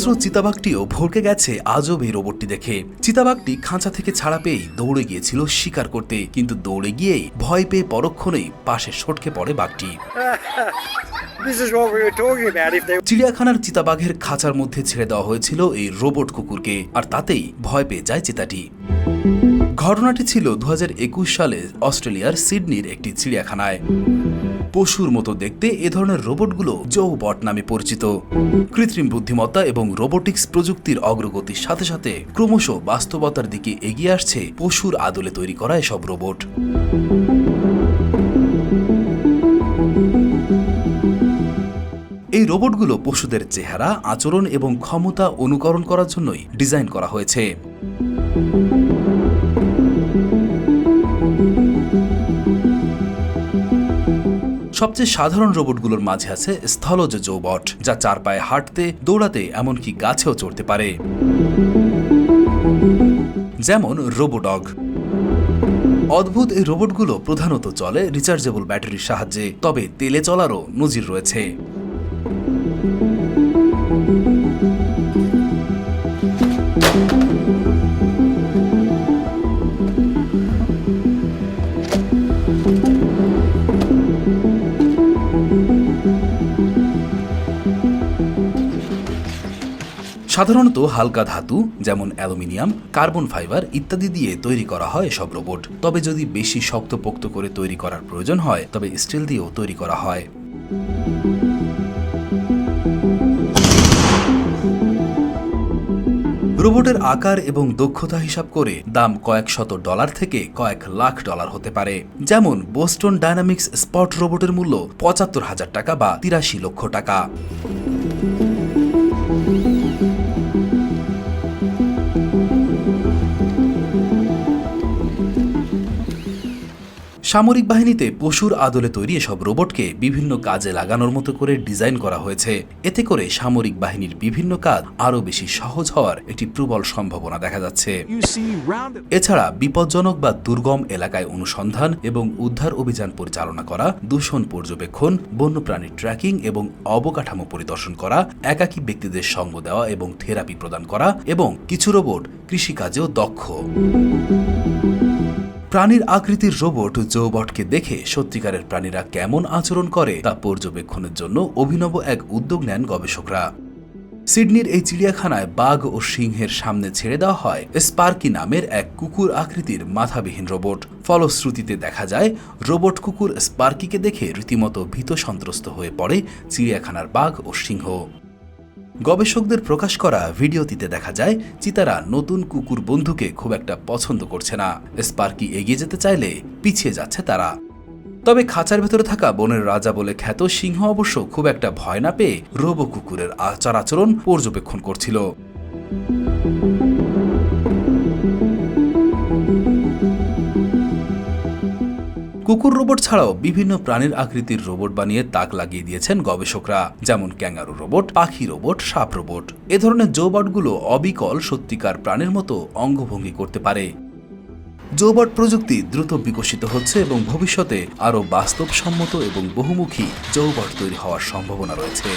হিংস্র চিতাবাঘটিও ভড়কে গেছে আজব এই রোবটটি দেখে। চিতাবাঘটি খাঁচা থেকে ছাড়া পেয়েই দৌড়ে গিয়েছিল শিকার করতে, কিন্তু দৌড়ে গিয়েই ভয় পেয়ে পরক্ষণেই পাশে সটকে পড়ে বাঘটি। চিড়িয়াখানার চিতাবাঘের খাঁচার মধ্যে ছেড়ে দেওয়া হয়েছিল এই রোবট কুকুরকে, আর তাতেই ভয় পেয়ে যায় চিতাটি। ঘটনাটি ছিল 2021 সালে অস্ট্রেলিয়ার সিডনির একটি চিড়িয়াখানায়। পশুর মতো দেখতে এ ধরনের রোবটগুলো জোবট নামে পরিচিত। কৃত্রিম বুদ্ধিমত্তা এবং রোবোটিক্স প্রযুক্তির অগ্রগতির সাথে সাথে ক্রমশ বাস্তবতার দিকে এগিয়ে আসছে পশুর আদলে তৈরি করা এসব রোবট। এই রোবটগুলো পশুদের চেহারা, আচরণ এবং ক্ষমতা অনুকরণ করার জন্যই ডিজাইন করা হয়েছে। সবচেয়ে সাধারণ রোবটগুলোর মাঝে আছে স্থলজ জোবট, যা চার পায়ে হাঁটতে, দৌড়াতে, এমনকি গাছেও চড়তে পারে, যেমন রোবোডগ। অদ্ভুত এই রোবটগুলো প্রধানত চলে রিচার্জেবল ব্যাটারির সাহায্যে, তবে তেলে চলারও নজির রয়েছে। সাধারণত হালকা ধাতু যেমন অ্যালুমিনিয়াম, কার্বন ফাইবার ইত্যাদি দিয়ে তৈরি করা হয় এসব রোবট। তবে যদি বেশি শক্তপোক্ত করে তৈরি করার প্রয়োজন হয় তবে স্টিল দিয়েও তৈরি করা হয়। রোবটের আকার এবং দক্ষতা হিসাব করে দাম কয়েক শত ডলার থেকে কয়েক লাখ ডলার হতে পারে। যেমন বোস্টন ডায়নামিক্স স্পট রোবটের মূল্য ৭৫,০০০ টাকা বা ৮৩ লক্ষ টাকা। সামরিক বাহিনীতে পশুর আদলে তৈরি এসব রোবটকে বিভিন্ন কাজে লাগানোর মতো করে ডিজাইন করা হয়েছে। এতে করে সামরিক বাহিনীর বিভিন্ন কাজ আরও বেশি সহজ হওয়ার একটি প্রবল সম্ভাবনা দেখা যাচ্ছে। এছাড়া বিপজ্জনক বা দুর্গম এলাকায় অনুসন্ধান এবং উদ্ধার অভিযান পরিচালনা করা, দূষণ পর্যবেক্ষণ, বন্যপ্রাণীর ট্র্যাকিং এবং অবকাঠামো পরিদর্শন করা, একাকী ব্যক্তিদের সঙ্গ দেওয়া এবং থেরাপি প্রদান করা, এবং কিছু রোবট কৃষিকাজেও দক্ষ। প্রাণীর আকৃতির রোবট জোবটকে দেখে সত্যিকারের প্রাণীরা কেমন আচরণ করে তা পর্যবেক্ষণের জন্য অভিনব এক উদ্যোগ নেন গবেষকরা। সিডনির এই চিড়িয়াখানায় বাঘ ও সিংহের সামনে ছেড়ে দেওয়া হয় স্পার্কি নামের এক কুকুর আকৃতির মাথাবিহীন রোবট। ফলশ্রুতিতে দেখা যায় রোবট কুকুর স্পার্কিকে দেখে রীতিমতো ভীত সন্ত্রস্ত হয়ে পড়ে চিড়িয়াখানার বাঘ ও সিংহ। গবেষকদের প্রকাশ করা ভিডিওটিতে দেখা যায় চিতারা নতুন কুকুর বন্ধুকে খুব একটা পছন্দ করছে না। স্পার্কি এগিয়ে যেতে চাইলে পিছিয়ে যাচ্ছে তারা। তবে খাঁচার ভেতরে থাকা বনের রাজা বলে খ্যাত সিংহ অবশ্য খুব একটা ভয় না পেয়ে রোবো কুকুরের আচার আচরণ পর্যবেক্ষণ করছিল। কুকুর রোবট ছাড়াও বিভিন্ন প্রাণীর আকৃতির রোবট বানিয়ে তাক লাগিয়ে দিয়েছেন গবেষকরা, যেমন ক্যাঙ্গারু রোবট, পাখি রোবট, সাপ রোবট। এ ধরনের জোবটগুলো অবিকল সত্যিকার প্রাণীর মতো অঙ্গভঙ্গি করতে পারে। জোবট প্রযুক্তি দ্রুত বিকশিত হচ্ছে এবং ভবিষ্যতে আরও বাস্তবসম্মত এবং বহুমুখী জোবট তৈরি হওয়ার সম্ভাবনা রয়েছে।